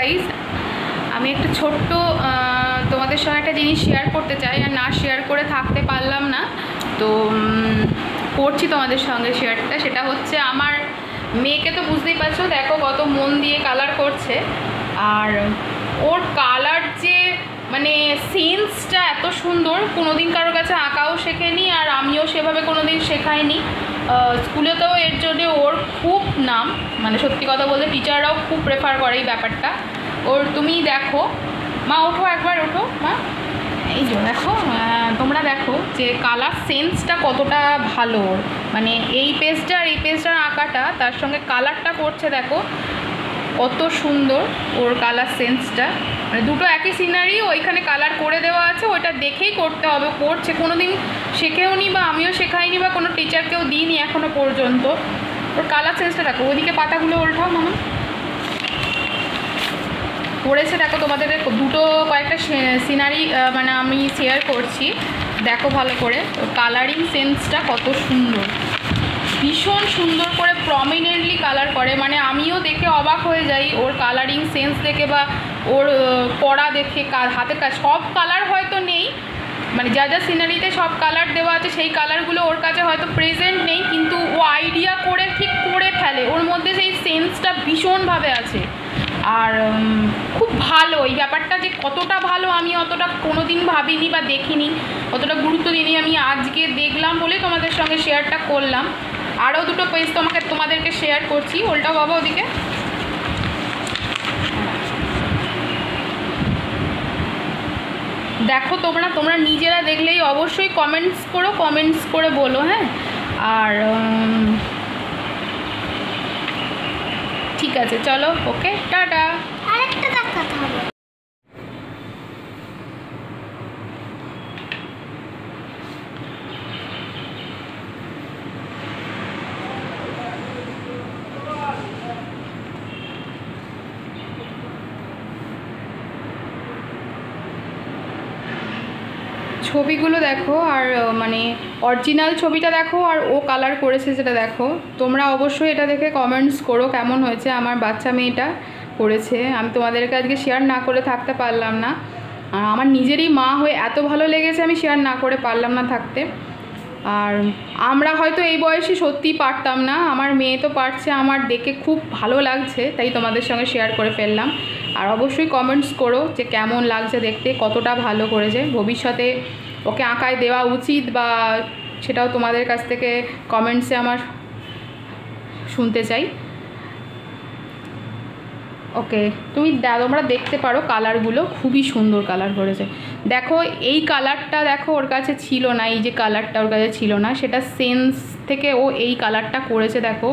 Guys, আমি একটা ছোট্ট তোমাদের সঙ্গে একটা জিনিস শেয়ার করতে চাই, আর না শেয়ার করে থাকতে পারলাম না, তো করছি তোমাদের সঙ্গে শেয়ারটা। সেটা হচ্ছে আমার মেয়েকে তো বুঝতেই পারছো, দেখো কত মন দিয়ে কালার করছে, আর ওর কালার যে মানে সেন্সটা এত সুন্দর, কোনোদিন কারোর কাছে আঁকাও শেখেনি, আর আমিও সেভাবে কোনোদিন শেখাইনি। স্কুলেতেও এর জন্য ওর খুব নাম, মানে সত্যি কথা বলতে টিচাররাও খুব প্রেফার করে এই ব্যাপারটা ওর। তুমি দেখো মা, ওঠো একবার, ওঠো মা, এই যে দেখো, তোমরা দেখো যে কালার সেন্সটা কতটা ভালো ওর, মানে এই পেজটা আর এই পেজটার আঁকাটা তার সঙ্গে কালারটা করছে, দেখো কত সুন্দর ওর কালার সেন্সটা। মানে দুটো একই সিনারি, ওইখানে কালার করে দেওয়া আছে, ওইটা দেখেই করতে হবে। করছে, কোনো দিন শেখেও নি, বা আমিও শেখাইনি, বা কোনো টিচারকেও দিইনি এখনও পর্যন্ত। ওর কালার সেন্সটা দেখো। ওইদিকে পাতাগুলো ওল্টাও মামা, করেছে দেখো। তোমাদের দুটো কয়েকটা সিনারি মানে আমি শেয়ার করছি, দেখো ভালো করে। ওর কালারিং সেন্সটা কত সুন্দর, ভীষণ সুন্দর করে প্রমিনেন্টলি কালার করে, মানে আমিও দেখে অবাক হয়ে যাই ওর কালারিং সেন্স দেখে, বা ওর করা দেখে। হাতের কাজ সব কালার হয়তো নেই, মানে যা যা সিনারিতে সব কালার দেওয়া আছে সেই কালারগুলো ওর কাছে হয়তো প্রেজেন্ট নেই, কিন্তু ও আইডিয়া করে ঠিক করে ফেলে। ওর মধ্যে সেই সেন্সটা ভীষণভাবে আছে, আর খুব ভালো এই ব্যাপারটা। যে কতটা ভালো আমি অতটা কোনো দিন ভাবিনি বা দেখিনি, অতটা গুরুত্ব দিইনি। আমি আজকে দেখলাম বলে তোমাদের সঙ্গে শেয়ারটা করলাম। আরও দুটো পেজ তোমাদেরকে শেয়ার করছি। ওল্টাও বাবা ওদিকে, দেখো তোমরা নিজেরা দেখলেই অবশ্যই কমেন্টস করে বলো, হ্যাঁ। আর ঠিক আছে, চলো, ওকে, টাটা। আরেকটা দেখাতে হবে। ছবিগুলো দেখো, আর মানে অরিজিনাল ছবিটা দেখো, আর ও কালার করেছে সেটা দেখো। তোমরা অবশ্যই এটা দেখে কমেন্টস করো কেমন হয়েছে। আমার বাচ্চা মেয়েটা করেছে, আমি তোমাদেরকে আজকে শেয়ার না করে থাকতে পারলাম না। আমার নিজেরই মা হয়ে এত ভালো লেগেছে, আমি শেয়ার না করে পারলাম না থাকতে। আর আমরা হয়তো এই বয়সে সত্যিই পারতাম না, আমার মেয়ে তো পারছে, আমার দেখে খুব ভালো লাগছে, তাই তোমাদের সঙ্গে শেয়ার করে ফেললাম। আর অবশ্যই কমেন্টস করো যে কেমন লাগছে দেখতে, কতটা ভালো করেছে। ভবিষ্যতে ওকে আঁকায় দেওয়া উচিত, বা সেটাও তোমাদের কাছ থেকে কমেন্টসে আমার শুনতে চাই। ওকে, তোমরা দেখতে পারো কালারগুলো, খুবই সুন্দর কালার করেছে। দেখো এই কালারটা দেখো ওর কাছে ছিল না, এই যে কালারটা ওর কাছে ছিল না, সেটা সেন্স থেকে ও এই কালারটা করেছে। দেখো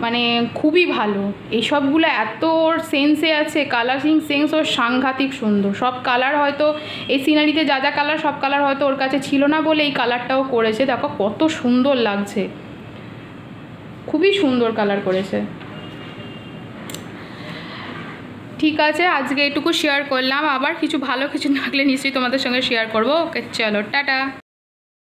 মানে খুবই ভালো, এইসবগুলো এত ওর সেন্সে আছে, কালারিং সেন্স ওর সাংঘাতিক সুন্দর। সব কালার হয়তো এই সিনারিতে যা যা কালার, সব কালার হয়তো ওর কাছে ছিল না বলে এই কালারটাও করেছে। দেখো কত সুন্দর লাগছে, খুবই সুন্দর কালার করেছে। ঠিক আছে, আজকে এটুকু শেয়ার করলাম, আবার কিছু ভালো কিছু থাকলে নিশ্চয়ই তোমাদের সঙ্গে শেয়ার করবো। ওকে, চলো, টাটা।